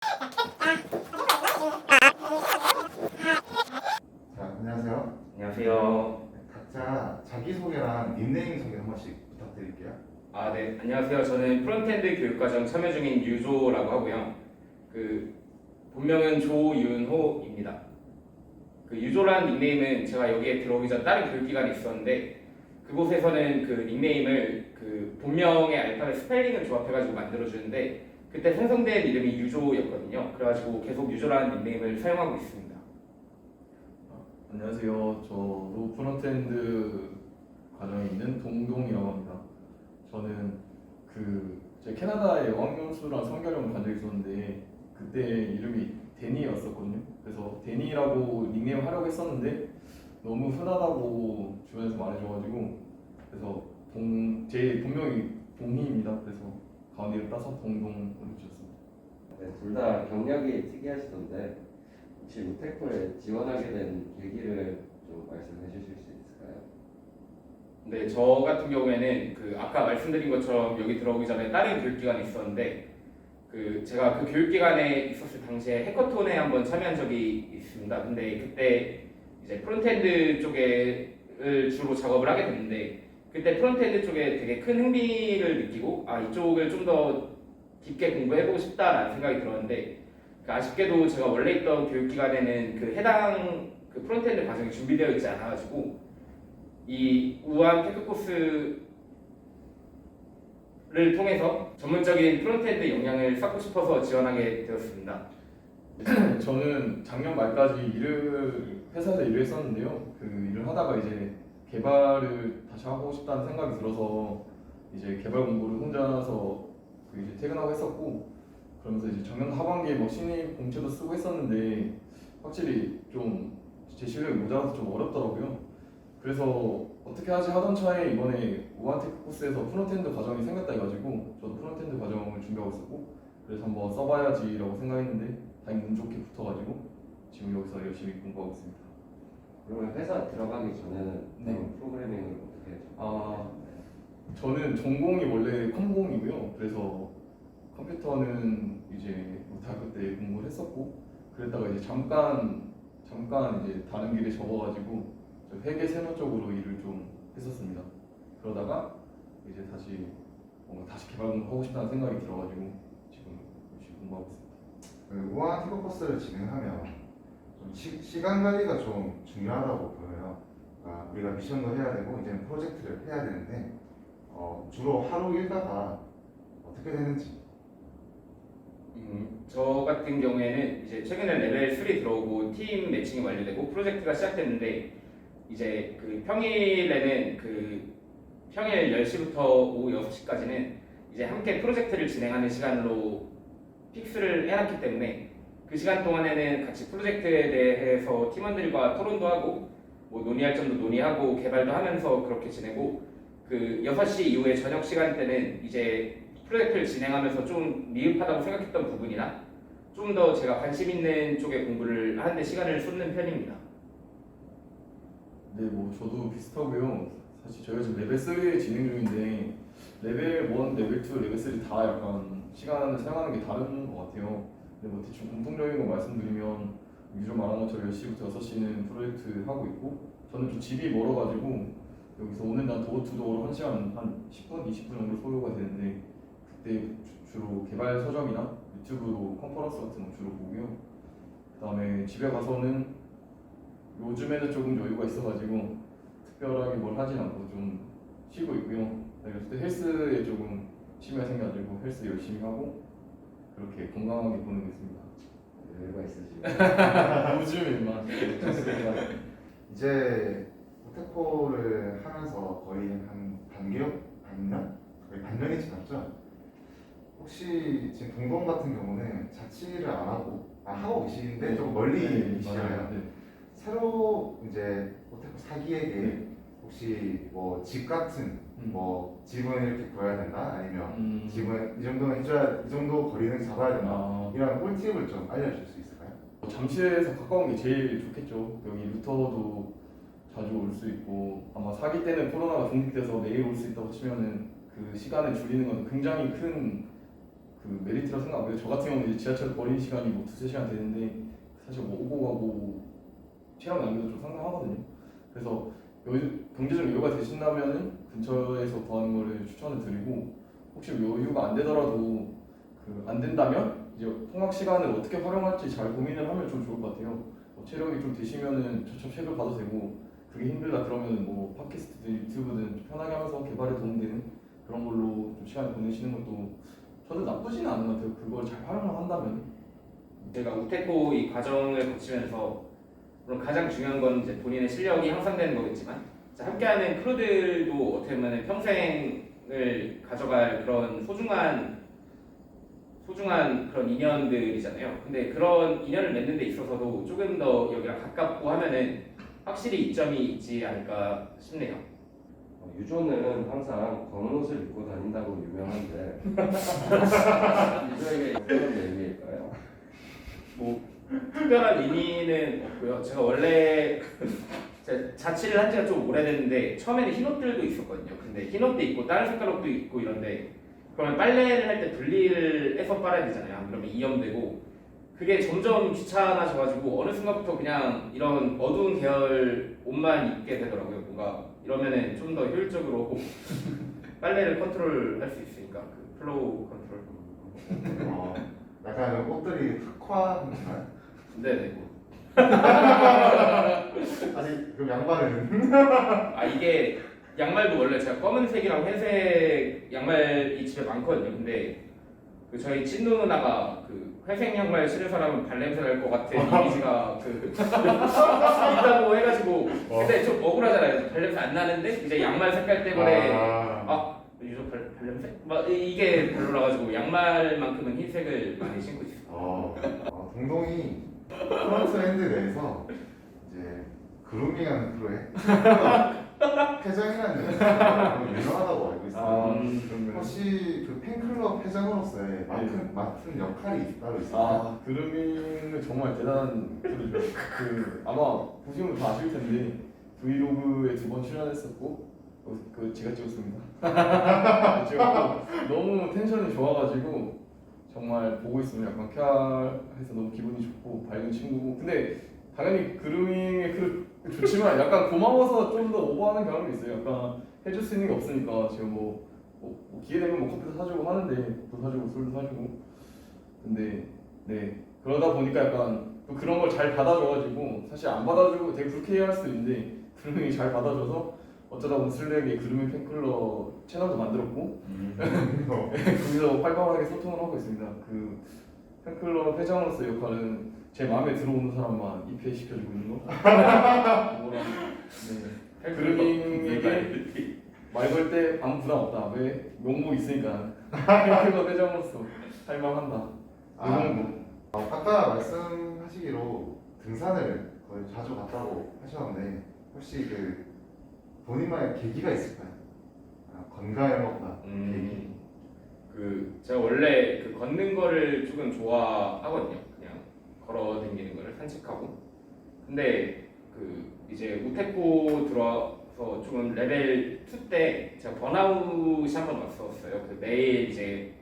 자, 안녕하세요. 안녕하세요. 각자 자기소개랑 닉네임 소개 한 번씩 부탁드릴게요. 네. 안녕하세요. 저는 프론트엔드 교육과정 참여 중인 유조라고 하고요. 본명은 조윤호입니다. 유조라는 닉네임은 제가 여기에 들어오기 전 다른 교육기관에 있었는데 그곳에서는 그 닉네임을 본명의 알파벳 스펠링을 조합해가지고 만들어주는데 그때 생성된 이름이 유조였거든요. 그래가지고 계속 유조라는 nik네임을 사용하고 있습니다. 안녕하세요. 저도 프론트엔드 과정에 있는 동동이라고 합니다. 저는 제 캐나다에 어학연수랑 성결형을 간 적이 있었는데 그때 이름이 데니였었거든요. 그래서 데니라고 닉네임 하려고 했었는데 너무 흔하다고 주변에서 말해줘가지고 그래서 제 본명이 동희입니다. 그래서 가운데를 따서 동동으로 지었습니다. 네, 둘 다 경력이 특이하시던데 혹시 우테코에 지원하게 된 계기를 좀 말씀해 주실 수 있을까요? 네, 저 같은 경우에는 아까 말씀드린 것처럼 여기 들어오기 전에 다른 교육기관에 있었는데 제가 그 교육기관에 있었을 당시에 해커톤에 한번 참여한 적이 있습니다. 근데 그때 이제 프론트엔드 쪽을 주로 작업을 하게 됐는데 그때 프론트엔드 쪽에 되게 큰 흥미를 느끼고 이쪽을 좀 더 깊게 공부해보고 싶다라는 생각이 들었는데 아쉽게도 제가 원래 있던 교육기관에는 해당 프론트엔드 과정이 준비되어 있지 않아가지고 이 우한 테크 코스를 통해서 전문적인 프론트엔드 역량을 쌓고 싶어서 지원하게 되었습니다. 저는 작년 말까지 회사에서 일을 했었는데요. 그 일을 하다가 이제 개발을 다시 하고 싶다는 생각이 들어서 이제 개발 공부를 혼자서 이제 퇴근하고 했었고 그러면서 이제 작년 하반기에 신입 공채도 쓰고 했었는데 확실히 좀 제 실력이 모자라서 좀 어렵더라고요. 그래서 어떻게 하지 하던 차에 이번에 우한테크 코스에서 프론트엔드 과정이 생겼다 해가지고 저도 프론트엔드 과정을 준비하고 있었고 그래서 한번 써봐야지라고 생각했는데 다행히 운 좋게 붙어가지고 지금 여기서 열심히 공부하고 있습니다. 그러면 회사 들어가기 전에는 네. 프로그래밍을 어떻게 저는 전공이 원래 컴공이고요. 그래서 컴퓨터는 이제 대학교 때 공부를 했었고 그랬다가 이제 잠깐 이제 다른 길에 접어가지고 회계 세무 쪽으로 일을 좀 했었습니다. 그러다가 이제 다시 개발 공부하고 싶다는 생각이 들어가지고 지금 열심히 공부하고 있습니다. 우한 테크 코스를 진행하면 좀 시간 관리가 좀 중요하다고 보여요. 그러니까 우리가 미션도 해야 되고 이제 프로젝트를 해야 되는데 주로 하루 일과가 어떻게 되는지. 저 같은 경우에는 이제 최근에 레벨 3 들어오고 팀 매칭이 완료되고 프로젝트가 시작됐는데 이제 평일에는 평일 10시부터 오후 6시까지는 이제 함께 프로젝트를 진행하는 시간으로 픽스를 해놨기 때문에 그 시간 동안에는 같이 프로젝트에 대해서 팀원들과 토론도 하고 논의할 점도 논의하고 개발도 하면서 그렇게 지내고 6시 이후에 저녁 시간 때는 이제 프로젝트를 진행하면서 좀 미흡하다고 생각했던 부분이나 좀 더 제가 관심 있는 쪽에 공부를 하는데 시간을 쏟는 편입니다. 네, 저도 비슷하고요. 사실 저희가 지금 레벨 3에 진행 중인데 레벨 1, 레벨 2, 레벨 3 다 약간 시간을 사용하는 게 다른 것 같아요. 근데 대충 공통적인 거 말씀드리면 유저 말한 것처럼 10시부터 6시는 프로젝트 하고 있고 저는 좀 집이 멀어가지고 여기서 오는 날 도어투도어로 1시간 한 10분, 20분 정도 소요가 되는데 그때 주로 개발 서적이나 유튜브로 컨퍼런스 같은 거 주로 보고요. 그 다음에 집에 가서는 요즘에는 조금 여유가 있어가지고 특별하게 뭘 하진 않고 좀 쉬고 있고요. 그때 헬스에 조금 취미가 생겨가지고 헬스 열심히 하고 그렇게 건강하게 보내고 있습니다. 여유가 있으시고 요즘에만 좋습니다. 이제 우테코를 하면서 거의 한 반년? 거의 반년이 지났죠? 혹시 지금 동동 같은 경우는 자취를 안 하고 계시는데 좀 멀리 계시잖아요. 네. 새로 이제 우테코 사기에게 네. 혹시 집 같은 집은 이렇게 구해야 된다 아니면 집은 이 정도는 해줘야 이 정도 거리는 잡아야 된다 이런 꿀팁을 좀 알려줄 수 있을까요? 잠실에서 가까운 게 제일 좋겠죠. 여기 루터도 자주 올 수 있고 아마 사기 때는 코로나가 종식돼서 내일 올 수 있다고 치면은 그 시간을 줄이는 건 굉장히 큰 그 메리트라 생각하고요. 저 같은 경우는 이제 지하철 거리 시간이 뭐 2-3시간 되는데 사실 뭐 오고 가고 체력 낭비도 좀 상당하거든요. 그래서 경제적 여유가 되신다면은 근처에서 구하는 거를 추천을 드리고, 혹시 여유가 안 되더라도 그 안 된다면 이제 통학 시간을 어떻게 활용할지 잘 고민을 하면 좀 좋을 것 같아요. 뭐 체력이 좀 되시면은 저처럼 책을 봐도 되고, 그게 힘들다 그러면 뭐 팟캐스트든 유튜브든 좀 편하게 하면서 개발에 도움되는 그런 걸로 좀 시간을 보내시는 것도 저도 나쁘지는 않은 것 같아요. 그걸 잘 활용을 한다면. 제가 우테코 이 과정을 거치면서 물론 가장 중요한 건 이제 본인의 실력이 향상되는 거겠지만, 이제 함께하는 크루들도 어떻게 보면 평생을 가져갈 그런 소중한 그런 인연들이잖아요. 근데 그런 인연을 맺는 데 있어서도 조금 더 여기랑 가깝고 하면은 확실히 이점이 있지 않을까 싶네요. 유조는 항상 검은 옷을 입고 다닌다고 유명한데 유조에게 어떤 의미일까요? 뭐 특별한 의미는 없고요. 제가 원래 제가 자취를 한 지가 좀 오래됐는데 처음에는 흰 옷들도 있었거든요. 근데 흰 옷도 있고 다른 색깔 옷도 있고 이런데, 그러면 빨래를 할 때 분리를 해서 빨아야 되잖아요. 안 그러면 이염되고, 그게 점점 귀찮아져가지고 어느 순간부터 그냥 이런 어두운 계열 옷만 입게 되더라고요. 뭔가 이러면은 좀 더 효율적으로 빨래를 컨트롤할 수 있으니까, 그 플로우 컨트롤. 약간 옷들이 흑화인가요? 네네. 아니 그럼 양말은? 아, 이게 양말도 원래 제가 검은색이랑 회색 양말이 집에 많거든요. 근데 그 저희 친누 누나가 그 회색 양말 신은 사람은 발냄새 날 것 같은 이미지가 그 있다고 해가지고, 근데 좀 억울하잖아요. 발냄새 안 나는데 이제 양말 색깔 때문에 유저 발냄새? 막 이게 별로라가지고 양말만큼은 흰색을 많이 신고 있어요. 동동이 프론트엔드 내에서 이제 그루밍하는 프로에 회장이라는 연습이 유명하다고 알고 있어요. 그러면 혹시 그 팬클럽 회장으로서의 맡은 역할이 따로 있어요? 그루밍은 정말 대단한 분이죠. 그 아마 보시면 다 아실 텐데 브이로그에 2번 출연했었고, 그 제가 찍었습니다. 찍었고 너무 텐션이 좋아가지고 정말 보고 있으면 약간 쾌활해서 너무 기분이 좋고 밝은 친구고, 근데 당연히 그루밍의 좋지만 약간 고마워서 좀 더 오버하는 경험이 있어요. 약간 해줄 수 있는 게 없으니까 지금 뭐 기회 되면 뭐 커피도 사주고 하는데, 도 사주고 술도 사주고, 근데 네 그러다 보니까 약간 또 그런 걸 잘 받아줘가지고, 사실 안 받아주고 되게 불쾌해할 수도 있는데 그루밍이 잘 받아줘서 어쩌다 보면 슬랙에 그루밍 팬클럽 채널도 만들었고 거기서 활발하게 소통을 하고 있습니다. 그 팬클럽 회장으로서 역할은 제 마음에 들어오는 사람만 입회 시켜주고 있는 거. 네. 그루밍에게 말 걸 때 아무 부담 없다. 왜? 명목 있으니까. 팬클럽 회장으로서 할만한다. 이 정도. 아까 말씀하시기로 등산을 거의 자주 갔다고 하셨는데 혹시 그 본인만의 계기가 있을까요? 건강을 먹다 계기. 그 제가 원래 그 걷는 거를 조금 좋아하거든요. 그냥 걸어 다니는 거를 산책하고. 근데 그 이제 우테코 들어와서 조금 레벨 2 때 제가 번아웃이 한 번 왔었어요. 그 매일 이제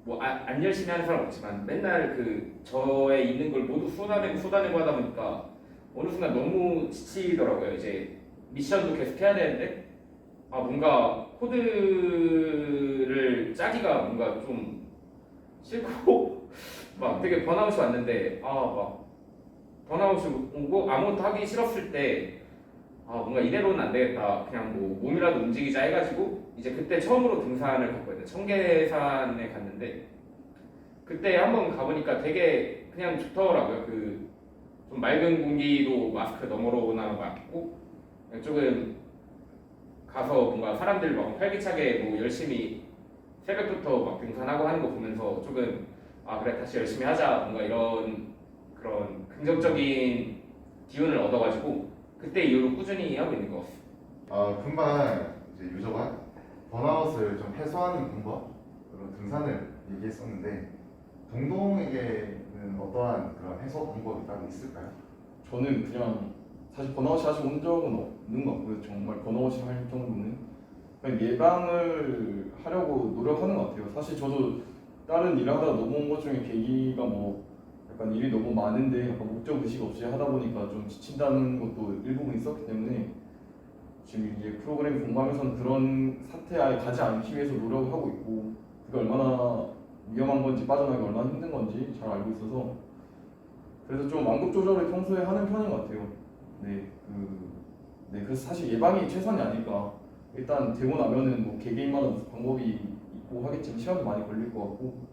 뭐 안 열심히 하는 사람 없지만 맨날 그 저에 있는 걸 모두 쏟아내고 하다 보니까 어느 순간 너무 지치더라고요. 이제 미션도 계속 해야 되는데 뭔가 코드를 짜기가 뭔가 좀 싫고 막 되게 번아웃이 왔는데 막 번아웃이 오고 아무것도 하기 싫었을 때 뭔가 이대로는 안 되겠다. 그냥 뭐 몸이라도 움직이자 해가지고 이제 그때 처음으로 등산을 갔거든요. 청계산에 갔는데 그때 한번 가보니까 되게 그냥 좋더라고요. 그 좀 맑은 공기도 마스크 너머로나 맞고 조금 가서 뭔가 사람들 막 활기차게 뭐 열심히 새벽부터 막 등산하고 하는 거 보면서 조금 그래 다시 열심히 하자 뭔가 이런 그런 긍정적인 기운을 얻어가지고 그때 이후로 꾸준히 하고 있는 것 같습니다. 금방 이제 유저가 번아웃을 좀 해소하는 방법 그런 등산을 얘기했었는데 동동에게는 어떠한 그런 해소 방법이 따로 있을까요? 저는 그냥 사실 번아웃이 아직 온 적은 없는 것 같고요. 정말 번아웃이 할 정도는 그냥 예방을 하려고 노력하는 것 같아요. 사실 저도 다른 일을 하다가 넘어온 것 중에 계기가 뭐 약간 일이 너무 많은데 약간 목적 의식 없이 하다 보니까 좀 지친다는 것도 일부분 있었기 때문에 지금 이제 프로그램 공부하면서는 그런 사태에 가지 않기 위해서 노력을 하고 있고 그게 얼마나 위험한 건지 빠져나가기 얼마나 힘든 건지 잘 알고 있어서 그래서 좀 완급 조절을 평소에 하는 편인 것 같아요. 네, 그래서 사실 예방이 최선이 아닐까. 일단 되고 나면은 뭐 개개인마다 무슨 방법이 있고 하겠지만 시간도 많이 걸릴 것 같고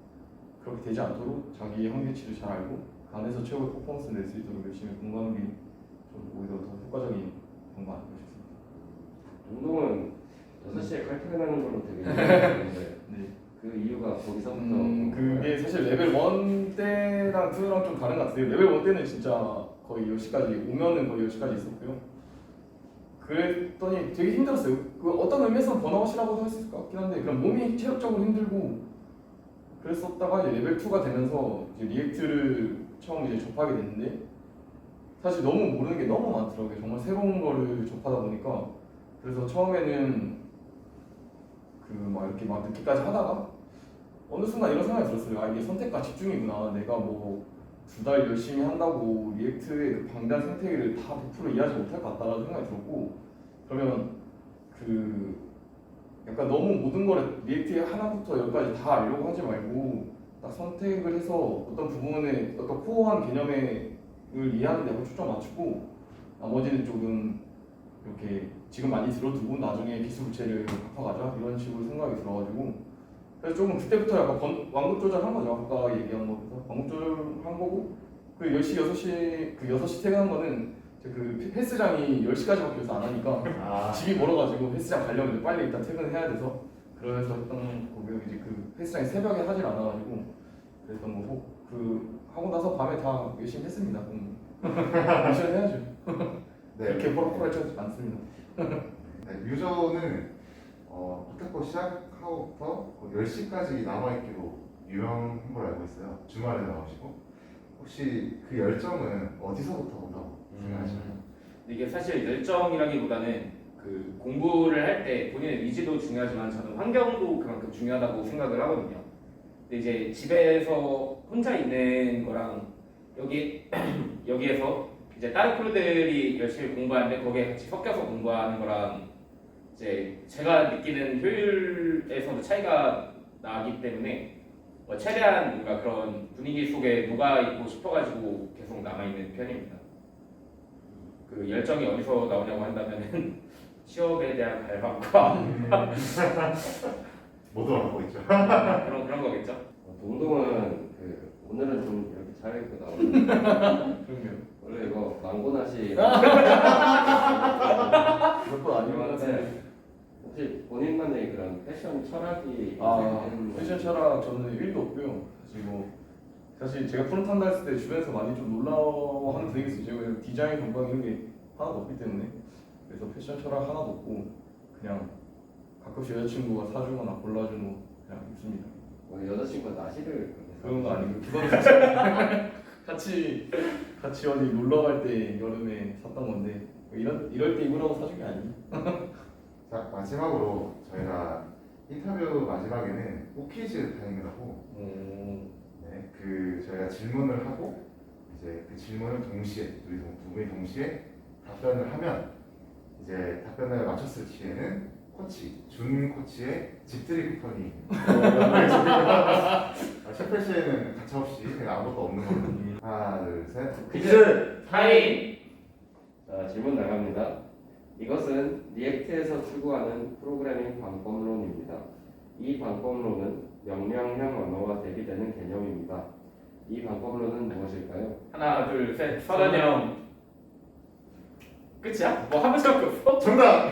그렇게 되지 않도록 자기 한계치를 잘 알고 그 안에서 최고의 퍼포먼스를 낼 수 있도록 열심히 공부하는 게 좀 오히려 더 효과적인 공부 아닐까 싶습니다. 운동은 6시에 칼퇴근하는 걸로 되게 유명한데 네. 그 이유가 거기서부터 그게 사실 레벨 1 때랑 2랑 좀 다른 것 같아요. 레벨 1 때는 진짜 거의 10시까지 오면은 거의 10시까지 있었고요. 그랬더니 되게 힘들었어요. 그 어떤 의미에서는 번아웃이라고도 할 수 있을 것 같긴 한데 그냥 몸이 체력적으로 힘들고 그랬었다가 이제 레벨 2가 되면서 이제 리액트를 처음 이제 접하게 됐는데 사실 너무 모르는 게 너무 많더라고요. 정말 새로운 거를 접하다 보니까 그래서 처음에는 그 막 이렇게 막 늦게까지 하다가 어느 순간 이런 생각이 들었어요. 아 이게 선택과 집중이구나. 내가 뭐 2달 열심히 한다고 리액트의 그 방대한 생태계를 다 100% 이해하지 못할 것 같다라는 생각이 들었고 그러면 그 약간 너무 모든 걸 리액트의 하나부터 열까지 다 알려고 하지 말고 딱 선택을 해서 어떤 부분에 어떤 코어한 개념을 이해하는 데 초점 맞추고 나머지는 조금 이렇게 지금 많이 들어두고 나중에 기술체를 갚아가자 이런 식으로 생각이 들어가지고 그래서 조금 그때부터 약간 완급 조절한 거죠. 아까 얘기한 거 그래서 완급 조절한 거고 그 10시 6시 그 6시 퇴근한 거는 그 헬스장이 10시까지밖에 안 하니까 집이 멀어가지고 헬스장 가려면 이제 빨리 일단 퇴근해야 돼서 그래서 했던 거고요. 이제 그 헬스장이 새벽에 하질 않아가지고 그랬던 거고 그 하고 나서 밤에 다 열심히 했습니다. 열심히 해야죠. 네. 이렇게 호락호락하지 않습니다. 네, 뮤저는 포테코 시작하고부터 10시까지 남아있기로 유명한 걸로 알고 있어요. 주말에 나오시고 혹시 그 열정은 어디서부터 온다고 생각하시나요? 이게 사실 열정이라기보다는 그 공부를 할 때 본인의 의지도 중요하지만 저는 환경도 그만큼 중요하다고 생각을 하거든요. 근데 이제 집에서 혼자 있는 거랑 여기에서 이제 다른 크루들이 열심히 공부하는데 거기에 같이 섞여서 공부하는 거랑 이제 제가 느끼는 효율에서도 차이가 나기 때문에 최대한 뭔가 그런 분위기 속에 녹아 있고 싶어가지고 계속 남아 있는 편입니다. 그 열정이 어디서 나오냐고 한다면은 취업에 대한 갈망과 모두 알고 있죠. 그런 거겠죠. 동동은 그 오늘은 좀 이렇게 잘 입고 나오는데 그럼요. 원래 이거 망고나시 몇번 아니면 혹시 본인만의 그런 패션 철학이 있는 패션 철학 저는 1도 없고요. 사실 제가 프론트 한다 했을 때 주변에서 많이 좀 놀라워하는 분위기 있어요. 제가 디자인 전방 이런 게 하나도 없기 때문에 그래서 패션 철학 하나도 없고 그냥 가끔씩 여자친구가 사주거나 골라주고 그냥 입습니다. 여자친구가 나시를 그런 거 아니고 그거는 같이 어디 놀러 갈 때 여름에 샀던 건데 이럴 때 입으라고 사준 게 아니에요. 자, 마지막으로 저희가 인터뷰 마지막에는 오키즈 타임이라고 네, 그 저희가 질문을 하고 이제 그 질문을 동시에 우리 두 분이 동시에 답변을 하면 이제 답변을 맞췄을 시에는 준 코치의 집들이 쿠폰이 셰프 씨에는 가차없이 그냥 아무것도 없는 걸로 하나 둘셋 퀴즈 타임. 자, 질문 나갑니다. 이것은 리액트에서 추구하는 프로그래밍 방법론입니다. 이 방법론은 명령형 언어와 대비되는 개념입니다. 이 방법론은 무엇일까요? 하나 둘 셋. 서른 형. 끝이야? 뭐 한 번밖에 없어? 정답!